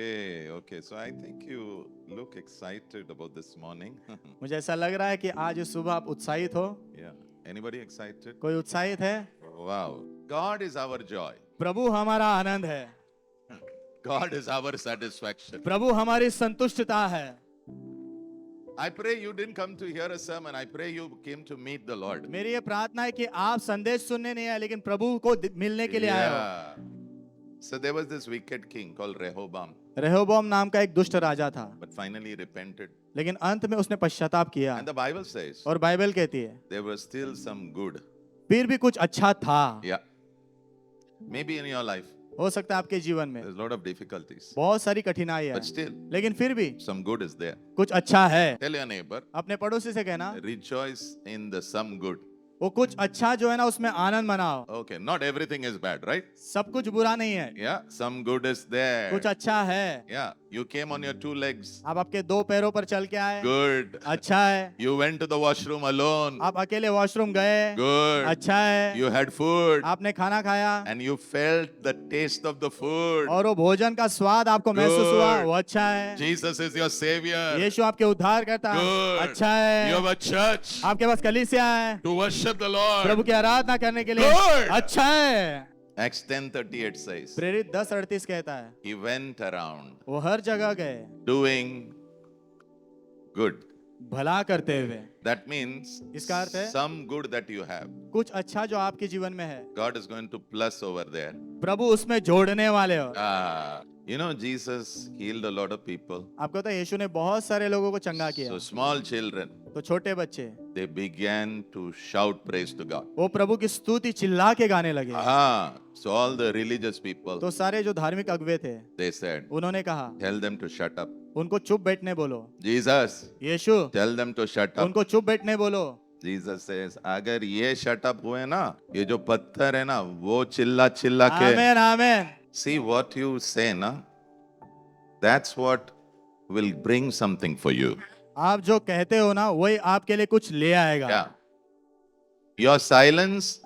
Okay. So I think you look excited about this morning. मुझे ऐसा लग रहा है कि आज इस सुबह आप उत्साहित हो. Yeah. Anybody excited? कोई उत्साहित है? Wow. God is our joy. प्रभु हमारा आनंद है. God is our satisfaction. प्रभु हमारी संतुष्टता है. I pray you didn't come to hear a sermon. I pray you came to meet the Lord. मेरी ये प्रार्थना है कि आप संदेश सुनने नहीं आए लेकिन प्रभु को मिलने के लिए आए हो. Yeah. So there was this wicked king called Rehoboam, रेहोबोम नाम का एक दुष्ट राजा था, but finally repented. लेकिन अंत में उसने पश्चाताप किया. And the Bible says और बाइबल कहती है there was still some good. फिर भी कुछ अच्छा था. Yeah. Maybe in your life हो सकता है आपके जीवन में there's a lot of difficulties, बहुत सारी कठिनाई है, but still लेकिन फिर भी some good is there. कुछ अच्छा है. Tell your neighbor, अपने पड़ोसी से कहना rejoice in the some good. वो कुछ अच्छा जो है ना उसमें आनंद मनाओ. Okay, not everything is bad, right? सब कुछ बुरा नहीं है, Yeah, some good is there. कुछ अच्छा है. Yeah, you came on your two legs. आप आपके दो पैरों पर चल के आए, Good. अच्छा है. You went to the washroom alone. आप अकेले वॉशरूम गए, Good. अच्छा है. You had food आपने खाना खाया and you felt the taste of the food. और वो भोजन का स्वाद आपको महसूस हुआ, वो अच्छा है. Jesus is your savior. यीशु आपके उद्धार करता है, Good. अच्छा You have है. a church आपके पास कलीसिया है to worship the Lord. प्रभु की आराधना करने के लिए, Good. अच्छा है. Acts 10:38 says, प्रेरित 10:38 कहता है he went around वो हर जगह गए doing good. भला करते हुए. That means इसका अर्थ है some good that you have, कुछ अच्छा जो आपके जीवन में है God is going to plus over there. प्रभु उसमें जोड़ने वाले हो. You know, Jesus healed a lot of people. आपको पता है यीशु ने बहुत सारे लोगों को चंगा किया. So small children, तो छोटे बच्चे they began to shout praise to God. वो प्रभु की स्तुति चिल्ला के गाने लगे. So all the religious people, तो सारे जो धार्मिक अगुवे थे they said, उन्होंने कहा tell them to shut up. उनको चुप बैठने बोलो. Jesus, Yeshu tell them to shut up. उनको चुप बैठने बोलो. Jesus says, अगर ये shut up हुए ना, ये जो पत्थर है ना, वो चिल्ला चिल्ला के, आमेन आमेन. see what you say ना, that's what will bring something for you. आप जो कहते हो ना वही आपके लिए कुछ ले आएगा. Yeah. Your silence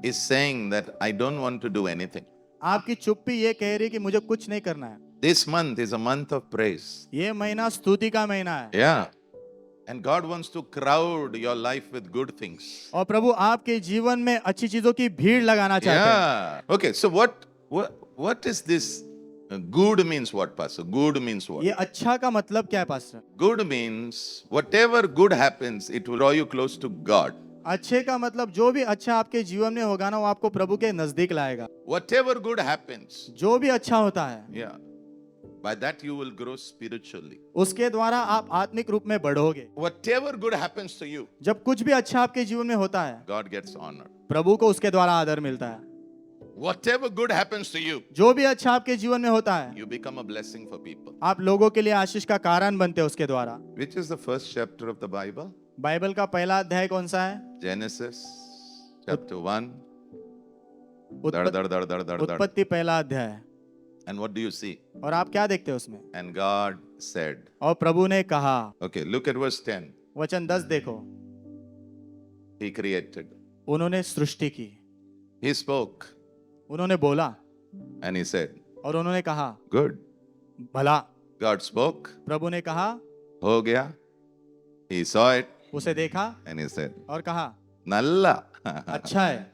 is saying that I don't want to do anything. आपकी चुप्पी ये कह रही है कि मुझे कुछ नहीं करना है. This month is a month of praise. ये महीना स्तुति का महीना है. Yeah. And God wants to crowd your life with good things. और प्रभु आपके जीवन में अच्छी चीजों की भीड़ लगाना चाहते हैं. Yeah. Okay, so what is this? Good means what, Pastor? Good means what? ये अच्छा का मतलब क्या है pastor? Good means whatever good happens, it will draw you close to God. अच्छे का मतलब जो भी अच्छा आपके जीवन में होगा ना वो आपको प्रभु के नजदीक लाएगा. Whatever good happens, जो भी अच्छा होता है yeah, by that you will grow spiritually. उसके द्वारा आप आत्मिक रूप में बढ़ोगे. Whatever good happens to you, जब कुछ भी अच्छा आपके जीवन में होता है God gets honored. प्रभु को उसके द्वारा आदर मिलता है. Whatever good happens to you, जो भी अच्छा आपके जीवन में होता है you become a blessing for people. आप लोगों के लिए आशीष का कारण बनते हैं उसके द्वारा. Which is the first chapter of the Bible? Bible का पहला अध्याय कौन सा है? Genesis chapter 1. Dar, dar, dar, dar, dar, dar. उत्पत्ति पहला अध्याय. And what do you see? और आप क्या देखते हो उसमें? And God said. और प्रभु ने कहा. Okay, look at verse 10. वचन 10 देखो. He created. उन्होंने सृष्टि की. He spoke. उन्होंने बोला. And he said. और उन्होंने कहा. Good. भला. God spoke. प्रभु ने कहा. हो गया. He saw it. उसे देखा. And he said. और कहा. Nalla. अच्छा है.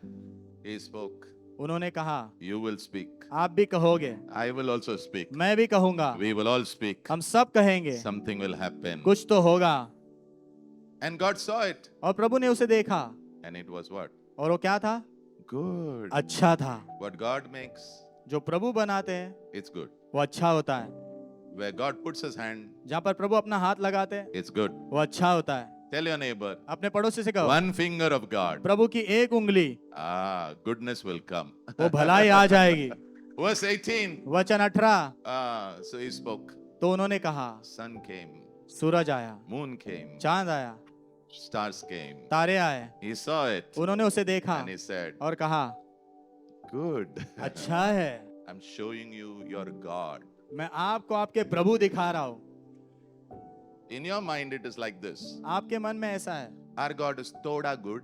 He spoke. उन्होंने कहा. You will speak. आप भी कहोगे. I will also speak. मैं भी कहूंगा. We will all speak. हम सब कहेंगे. Something will happen. कुछ तो होगा. And God saw it. और प्रभु ने उसे देखा. And it was what? और वो क्या था? Good. अच्छा था. What God makes, जो प्रभु बनाते हैं it's good. वो अच्छा होता है. Where God puts his hand, जहाँ पर प्रभु अपना हाथ लगाते हैं it's good. वो अच्छा होता है. Tell your neighbor, अपने पड़ोसी से कहो. one finger of God. प्रभु की एक उंगली Goodness will come. वो भलाई आ जाएगी. Verse 18. वचन 18. So he spoke. तो उन्होंने कहा. Sun came. सूरज आया. Moon came. चांद आया. Stars came. तारे आए. He saw it. उन्होंने उसे देखा And he said, और कहा. good. अच्छा है. I'm showing you your God. मैं आपको आपके प्रभु दिखा रहा हूँ. In your mind, it is like this. आपके मन में ऐसा है. Our God is toda good,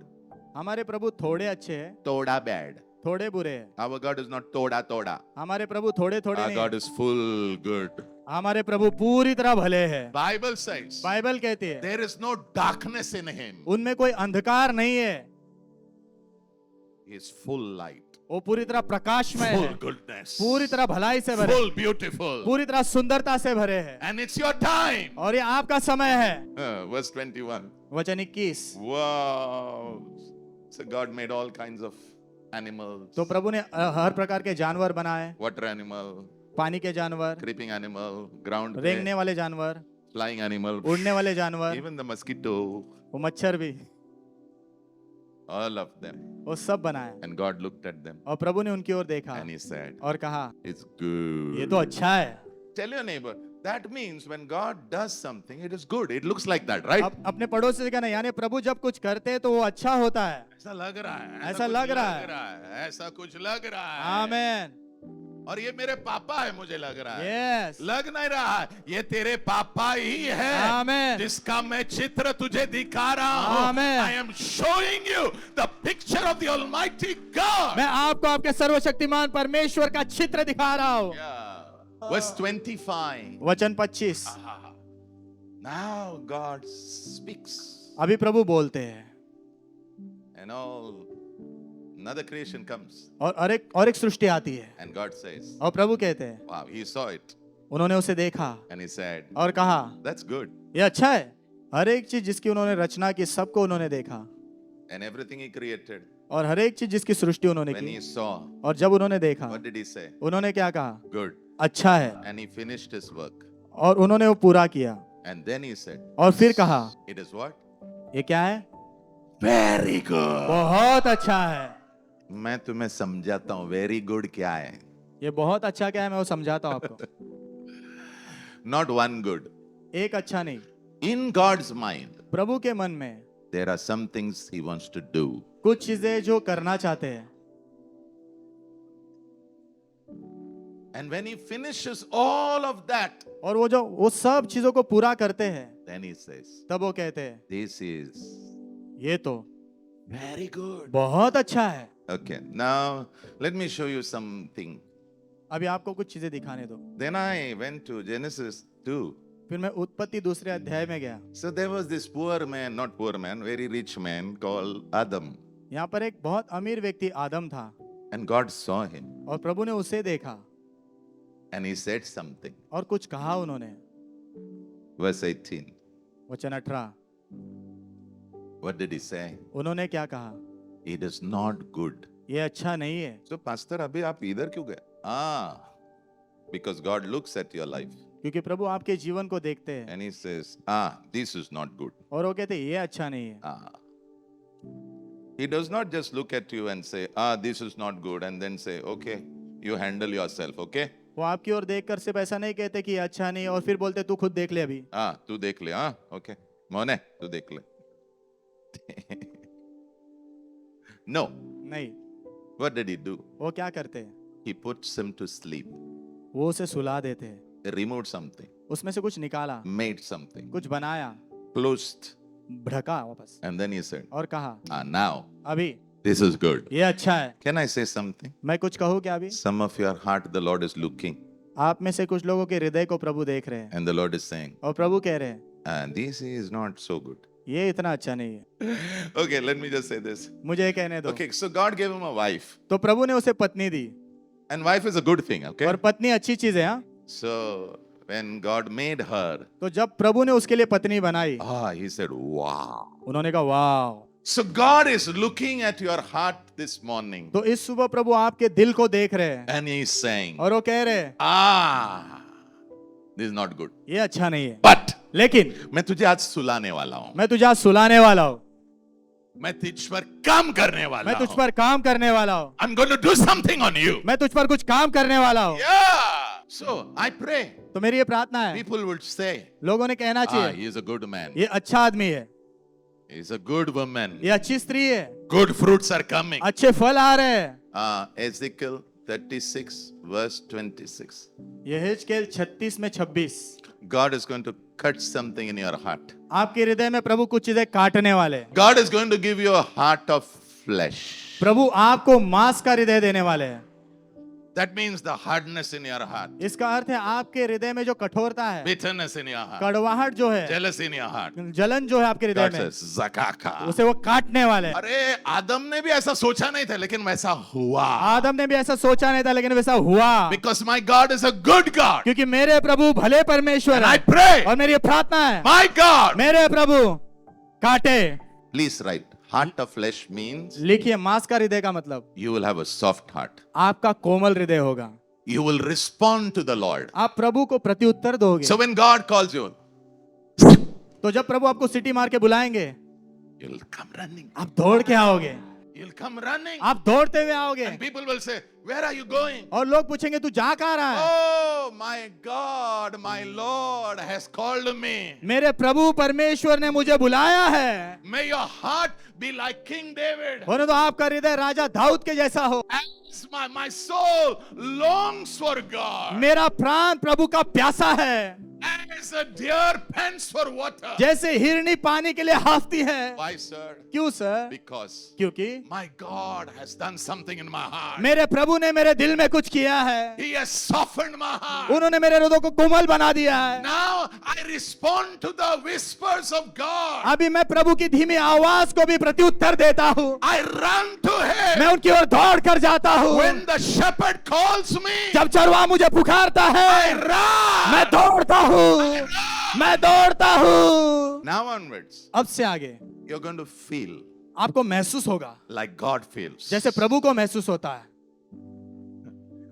हमारे प्रभु थोड़े अच्छे हैं, toda bad. थोड़े बुरे हैं। Our God is not toda toda. हमारे प्रभु थोड़े थोड़े Our नहीं God हैं। is full good. हमारे प्रभु पूरी तरह भले हैं। Bible says बाइबल कहती है there is no darkness in him. उनमें कोई अंधकार नहीं है, He is full light, वो पूरी तरह प्रकाशमय full है, goodness, पूरी तरह भलाई से भरे, full beautiful. पूरी तरह सुंदरता से भरे हैं। And it's your time. और ये आपका समय है। Verse 21. वचन 21। Wow. So God made all kinds of animals. तो प्रभु ने हर प्रकार के जानवर बनाए, Water animal, पानी के जानवर, creeping animal, ground रेंगने prey, वाले जानवर, flying animal, उड़ने वाले जानवर, even the mosquito, वो मच्छर भी, all of them. वो सब बनाए। And God looked at them और प्रभु ने उनकी ओर देखा and he said, और कहा it's good. ये तो अच्छा है। Tell your neighbor, that means when God does something, it is good. It looks like that, right? अब अपने पड़ोसी से कहना, यानी प्रभु जब कुछ करते हैं तो वो अच्छा होता है। ऐसा लग रहा है, ऐसा कुछ लग रहा है। ऐसा कुछ लग रहा है। आमेन। और ये मेरे पापा है, मुझे लग रहा है। यस। लग नहीं रहा है, ये तेरे पापा ही है आमेन। जिसका मैं चित्र तुझे दिखा रहा हूँ। आमेन। I am showing you the picture of the Almighty God. मैं आपको आपके सर्वशक्तिमान परमेश्वर का चित्र दिखा रहा हूँ। Yeah. Verse 25. वचन 25। Now God speaks. अभी प्रभु बोलते हैं And all another creation comes. और एक सृष्टि आती है And God says, और प्रभु कहते हैं, wow, he saw it. उन्होंने उसे देखा And he said, और कहा that's good. ये अच्छा है। हर एक चीज जिसकी उन्होंने रचना की सबको उन्होंने देखा, And everything he created, और हर एक चीज जिसकी सृष्टि उन्होंने when he की, saw, और जब उन्होंने देखा what did he say? उन्होंने क्या कहा? Good. अच्छा है। And he finished his work. और उन्होंने वो पूरा किया And then he said, और फिर कहा it is what? ये क्या है? Very good. बहुत अच्छा है। मैं तुम्हें समझाता हूँ very good क्या है. ये बहुत अच्छा क्या है, मैं वो समझाता हूँ आपको। Not one good. एक अच्छा नहीं, In God's mind, प्रभु के मन में there are some things he wants to do. कुछ चीजें जो करना चाहते हैं, And when he finishes all of that, और वो सब चीजों को पूरा करते हैं, then he says, तब वो कहते हैं this is ये तो very good. बहुत अच्छा है। Okay, now let me show you something. अभी आपको कुछ चीजें दिखाने दो। Then I went to Genesis 2. फिर मैं उत्पत्ति दूसरे अध्याय में गया। So there was this poor man, not poor man, very rich man called Adam. यहाँ पर एक बहुत अमीर व्यक्ति आदम था, And God saw him और प्रभु ने उसे देखा and he said something. और कुछ कहा उन्होंने। Verse 18. वचन 18। What did he say? उन्होंने क्या कहा? It is not good. ये अच्छा नहीं है। So pastor, अभी आप इधर क्यों गए? Because God looks at your life क्योंकि प्रभु आपके जीवन को देखते हैं and he says, this is not good. और वो कहते हैं ये अच्छा नहीं है। He does not just look at you and say, this is not good, and then say, okay, you handle yourself, okay? वो आपकी ओर देखकर सिर्फ ऐसा नहीं कहते कि ये अच्छा नहीं है और फिर बोलते तू खुद देख ले अभी। तू देख ले, okay. मोने, तू देख ले. No. नहीं, What did he do? वो क्या करते हैं? He puts him to sleep. वो उसे सुला देते हैं, He removed something, उसमें से कुछ निकाला, made something, कुछ बनाया, closed, ढका वापस and then he said, और कहा now, अभी this is good. ये अच्छा है। Can I say something? मैं कुछ कहूँ क्या अभी? Some of your heart, the Lord is looking, आप में से कुछ लोगों के हृदय को प्रभु देख रहे हैं and the Lord is saying, और प्रभु कह रहे हैं this is not so good. ये इतना अच्छा नहीं है। Okay, let me just say this. मुझे ये कहने दो। Okay, so God gave him a wife, तो प्रभु ने उसे पत्नी दी and wife is a good thing, okay? और पत्नी अच्छी चीज है। हाँ, So when God made her, तो जब प्रभु ने उसके लिए पत्नी बनाई, he said, wow. उन्होंने कहा वाह। So God is looking at your heart this morning, तो इस सुबह प्रभु आपके दिल को देख रहे हैं and He is saying, और वो कह रहे हैं this is not good. ये अच्छा नहीं है, But लेकिन मैं तुझे आज सुलाने वाला हूँ. मैं तुझे आज सुलाने वाला हूँ, मैं तुझ पर काम करने वाला मैं तुझ हूँ. पर काम करने वाला हूँ, I'm going to do something on you. मैं तुझ पर कुछ काम करने वाला हूँ। Yeah. So I pray तो मेरी ये प्रार्थना है, people will say, लोगों ने कहना चाहिए he is a good man. ये अच्छा आदमी है, He is a good woman. ये अच्छी स्त्री है, Good fruits are coming. अच्छे फल आ रहे हैं। Ezekiel 36 verse 26. यहेजकेल 36 में 26। God is going to cut something in your heart. आपके हृदय में प्रभु कुछ चीजें काटने वाले हैं। God is going to give you a heart of flesh. प्रभु आपको मांस का हृदय देने वाले हैं। That means the hardness in your heart, इसका अर्थ है आपके हृदय में जो कठोरता है, bitterness in your heart, कड़वाहट जो है, jealousy in your heart. जलन जो है आपके हृदय God में, says, Zakaka. उसे वो काटने वाले हैं। अरे आदम ने भी ऐसा सोचा नहीं था, लेकिन वैसा हुआ. आदम ने भी ऐसा सोचा नहीं था, लेकिन वैसा हुआ। Because my God is a good God. क्योंकि मेरे प्रभु भले परमेश्वर And I है, pray, और मेरी प्रार्थना है, my God. मेरे प्रभु काटे। Please write. Heart of flesh means लिखिए, मांस का हृदय का मतलब you will have a soft heart. आपका कोमल हृदय होगा। You will respond to the Lord. आप प्रभु को प्रत्युत्तर दोगे। So when God calls you, तो जब प्रभु आपको सिटी मार के बुलाएंगे, you'll come running. आप दौड़ के आओगे, You'll come running. आप दौड़ते हुए आओगे, And people will say, where are you going? और लोग पूछेंगे तू जा कहाँ रहा है? Oh, my God, my Lord has called me. मेरे प्रभु परमेश्वर ने मुझे बुलाया है। May your heart be like King David. होने तो आपका हृदय राजा दाऊद के जैसा हो। As my soul longs for God. मेरा प्राण प्रभु का प्यासा है, As a deer pants for water. जैसे हिरनी पानी के लिए हाफती है। Why, sir? क्यों सर? Because क्योंकि my God has done something in my heart. मेरे प्रभु ने मेरे दिल में कुछ किया है। He has softened my heart. उन्होंने मेरे हृदय को कोमल बना दिया है। Now I respond to the whispers of God. अभी मैं प्रभु की धीमी आवाज को भी प्रत्युत्तर देता हूँ। I run to Him. मैं उनकी ओर दौड़ कर जाता हूँ। When the shepherd calls me, जब चरवाहा मुझे पुकारता I है, run. मैं दौड़ता हूँ, मैं दौड़ता हूँ। Now onwards, अब से आगे you're going to feel आपको महसूस होगा like God feels. जैसे प्रभु को महसूस होता है,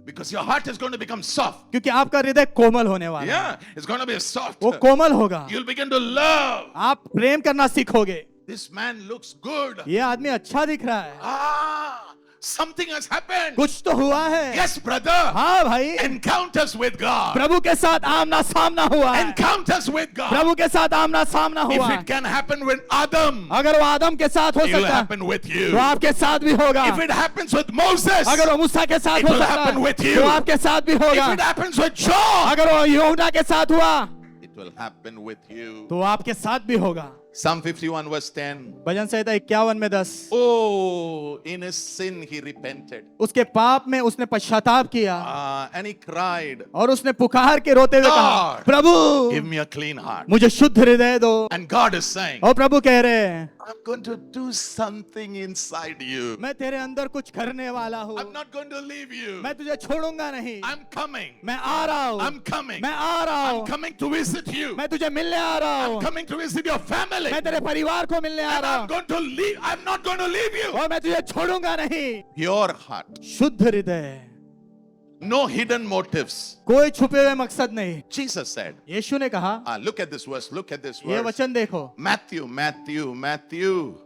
Because your heart is going to become soft. क्योंकि आपका हृदय कोमल होने वाला है। Yeah, it's going to be soft. वो कोमल होगा। You'll begin to love. आप प्रेम करना सीखोगे। This man looks good. ये आदमी अच्छा दिख रहा है, Something has happened. कुछ तो हुआ है। Yes, brother. हाँ भाई, Encounters with God. प्रभु के साथ आमना सामना हुआ है। Encounters with God. प्रभु के साथ आमना सामना हुआ If है। it can happen with Adam, अगर वो आदम के साथ हो it will सकता है, happen with you. तो आपके साथ भी होगा। If it happens with Moses, अगर वो मूसा के साथ it हो will सकता happen है, with you. तो आपके साथ भी होगा। if it happens with John, अगर वो यूहन्ना के साथ हुआ, it will happen with you. तो आपके साथ भी होगा। Psalm 51 verse 10. भजन संहिता 51 में 10। Oh, in his sin he repented. उसके पाप में उसने पश्चाताप किया, And he cried, और उसने पुकार के रोते हुए कहा, God, Prabhu give me a clean heart. मुझे शुद्ध हृदय दो। And God is saying, और प्रभु कह रहे हैं, I'm going to do something inside you. मैं तेरे अंदर कुछ करने वाला हूँ। I'm not going to leave you. मैं तुझे छोड़ूंगा नहीं। I'm coming. मैं आ रहा हूँ। I'm coming. मैं आ रहा I'm हूँ। coming to visit you. मैं तुझे मिलने आ रहा I'm हूँ। coming to visit your family. मैं तेरे परिवार को मिलने आ And रहा I'm हूँ, going to leave. I'm not going to leave you. और मैं तुझे छोड़ूंगा नहीं। Pure heart. शुद्ध हृदय, No hidden motives. कोई छुपे हुए मकसद नहीं। Jesus said. यीशु ने कहा, Look at this verse. Look at this ये verse. वचन देखो, Matthew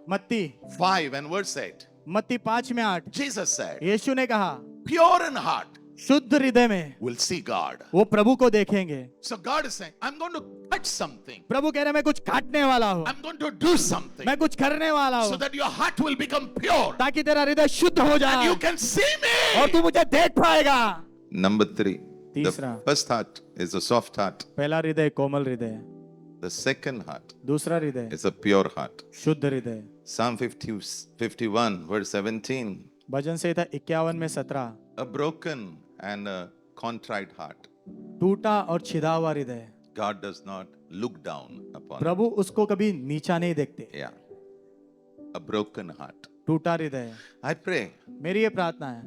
मत्ती 5 and verse 8. मत्ती 5 में 8। Jesus said, यीशु ने कहा, pure in heart शुद्ध हृदय में will see God. वो प्रभु को देखेंगे। So God is saying, I'm going to touch something. प्रभु कह रहे मैं कुछ काटने वाला हूँ, I'm going to do something मैं कुछ करने वाला so हूँ, that your heart will become pure ताकि तेरा हृदय शुद्ध हो and जाए you can see और me. तू मुझे देख पाएगा। Number 3. The तीसरा, first heart is a soft heart. पहला हृदय कोमल हृदय, The second heart दूसरा हृदय is a pure heart. शुद्ध हृदय। Psalm 51 verse 17. भजन संहिता 51 में 17। A broken and a contrite heart. टूटा और छिदा हुआ हृदय, God does not look down upon it. प्रभु उसको कभी नीचा नहीं देखते। Yeah. A broken heart. टूटा हृदय, I pray, मेरी ये प्रार्थना है,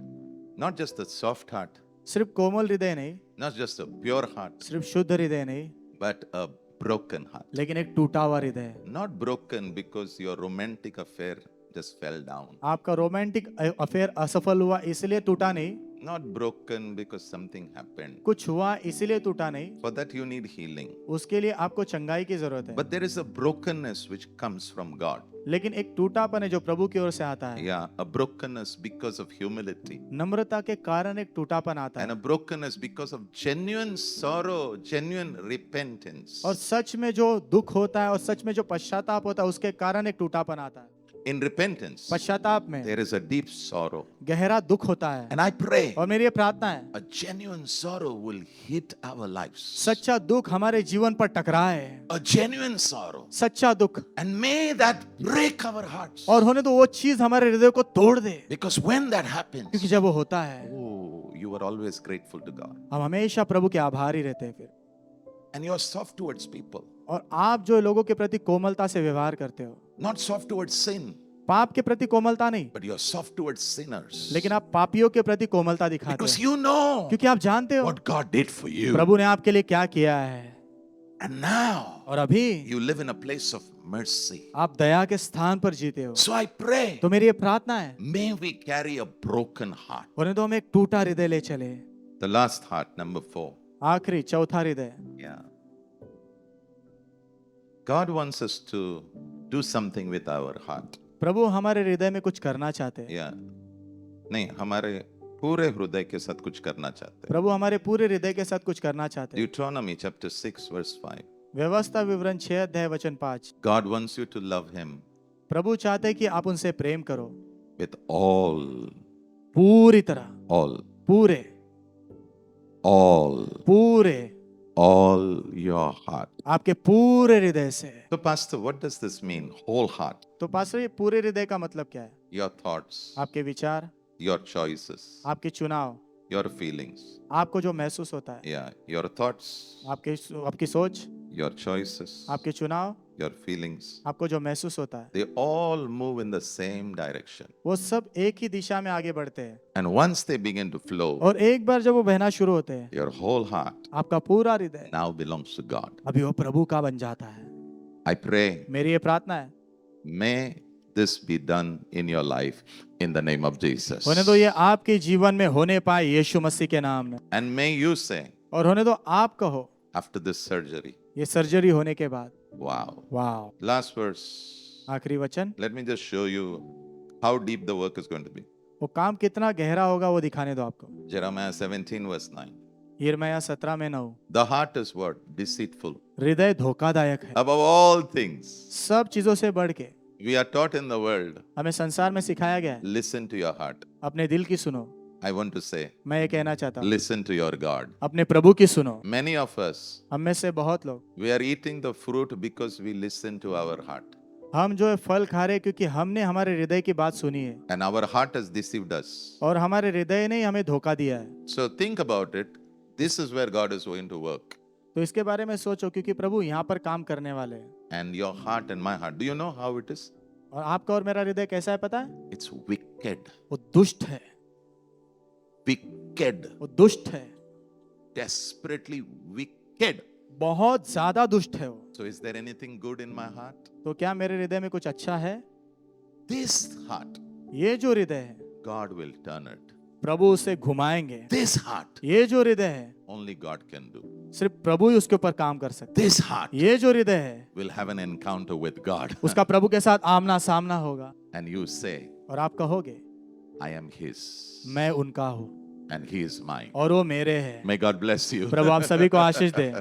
not just a soft heart, सिर्फ कोमल हृदय नहीं, not just a pure heart, सिर्फ शुद्ध हृदय नहीं, but a broken heart. लेकिन एक टूटा हुआ हृदय। Not broken because your romantic affair just fell down. आपका रोमांटिक अफेयर असफल हुआ इसलिए टूटा नहीं, Not broken because something happened. कुछ हुआ इसीलिए टूटा नहीं, For that you need healing. उसके लिए आपको चंगाई की जरूरत है। But there is a brokenness which comes from God. लेकिन एक टूटापन है जो प्रभु की ओर से आता है। Yeah, a brokenness because of humility. नम्रता के कारण एक टूटापन आता And है, a brokenness because of genuine sorrow, genuine repentance. और सच में जो दुख होता है और सच में जो पश्चाताप होता है उसके कारण एक टूटापन आता है। In repentance, पश्चाताप में there is a deep sorrow. गहरा दुख होता है। And I pray और मेरी ये प्रार्थना है, a genuine sorrow will hit our lives. सच्चा दुख हमारे जीवन पर टकराए, A genuine sorrow. सच्चा दुख, And may that break our hearts. और होने तो वो चीज हमारे हृदय को तोड़ दे, Because when that happens, क्योंकि जब वो होता है oh, you are always grateful to God. हम हमेशा प्रभु के आभारी रहते हैं फिर। And you are soft towards people. और आप जो लोगों के प्रति कोमलता से व्यवहार करते हो, Not soft towards sin, पाप के प्रति कोमलता नहीं, but you are soft towards sinners. लेकिन आप पापियों के प्रति कोमलता दिखाते Because हो, you know क्योंकि आप जानते हो what God did for you. प्रभु ने आपके लिए क्या किया है। And now और अभी you live in a place of mercy. आप दया के स्थान पर जीते हो। So I pray, तो मेरी ये प्रार्थना है, may we carry a broken heart. होने तो हम एक टूटा हृदय ले चले। The last heart, number 4. आखिरी चौथा हृदय, Yeah. God wants us to do something with our heart. प्रभु हमारे हृदय में कुछ करना चाहते हैं। Yeah. नहीं, हमारे पूरे हृदय के साथ कुछ करना चाहते हैं. प्रभु हमारे पूरे हृदय के साथ कुछ करना चाहते हैं। Deuteronomy chapter 6 verse 5. व्यवस्था विवरण 6 अध्याय वचन 5। God wants you to love him प्रभु चाहते हैं कि आप उनसे प्रेम करो with all, पूरी तरह, पूरे all your heart. आपके पूरे हृदय से। So pastor, what does this mean? Whole heart. तो पास्टर, ये पूरे हृदय का मतलब क्या है? Your thoughts, आपके विचार, your choices, आपके चुनाव, your feelings. आपको जो महसूस होता है, Yeah, your thoughts, आपकी सोच, your choices, आपके चुनाव, your feelings. आपको जो महसूस होता है, They all move in the same direction. वो सब एक ही दिशा में आगे बढ़ते हैं। And once they begin to flow, और एक बार जब वो बहना शुरू होते हैं, your whole heart आपका पूरा हृदय now belongs to God. अभी वो प्रभु का बन जाता है। I pray, मेरी ये प्रार्थना है, may this be done in your life in the name of Jesus. होने तो ये आपके जीवन में होने पाए यीशु मसीह के नाम में। And may you say, और होने तो आप कहो after this surgery, ये सर्जरी होने के बाद, wow. वाह। Last verse. आखिरी वचन, Let me just show you how deep the work is going to be. वो काम कितना गहरा होगा वो दिखाने दो आपको। Jeremiah 17 verse 9. यिर्मयाह 17 में 9, The heart is what? Deceitful. हृदय धोखादायक है Above all things, सब चीजों से बढ़ के। we are taught in the world, हमें संसार में सिखाया गया है, listen to your heart. अपने दिल की सुनो। I want to say, मैं ये कहना चाहता हूँ, listen to your God. अपने प्रभु की सुनो। Many of us, हम में से बहुत लोग, we are eating the fruit because we listen to our heart. हम जो है फल खा रहे हैं क्योंकि हमने हमारे हृदय की बात सुनी है, And our heart has deceived us. और हमारे हृदय ने ही हमें धोखा दिया है। So think about it. This is where God is going to work. तो इसके बारे में सोचो, क्योंकि प्रभु यहाँ पर काम करने वाले हैं। And your heart and my heart. Do you know how it is? और आपका और मेरा हृदय कैसा है पता है? It's wicked. वो दुष्ट है, Wicked. वो दुष्ट है, Desperately wicked. बहुत ज्यादा दुष्ट है वो। So is there anything good in my heart? तो क्या मेरे हृदय में कुछ अच्छा है? This heart, ये जो हृदय है God will turn it. प्रभु उसे घुमाएंगे। This heart, ये जो हृदय है only God can do. सिर्फ प्रभु ही उसके ऊपर काम कर सकते This heart हैं। ये जो हृदय है will have an encounter with God. उसका प्रभु के साथ आमना सामना होगा, And you say, और आप कहोगे I am His मैं उनका हूँ and He is mine. और वो मेरे हैं। May God bless you. प्रभु आप सभी को आशीष दे।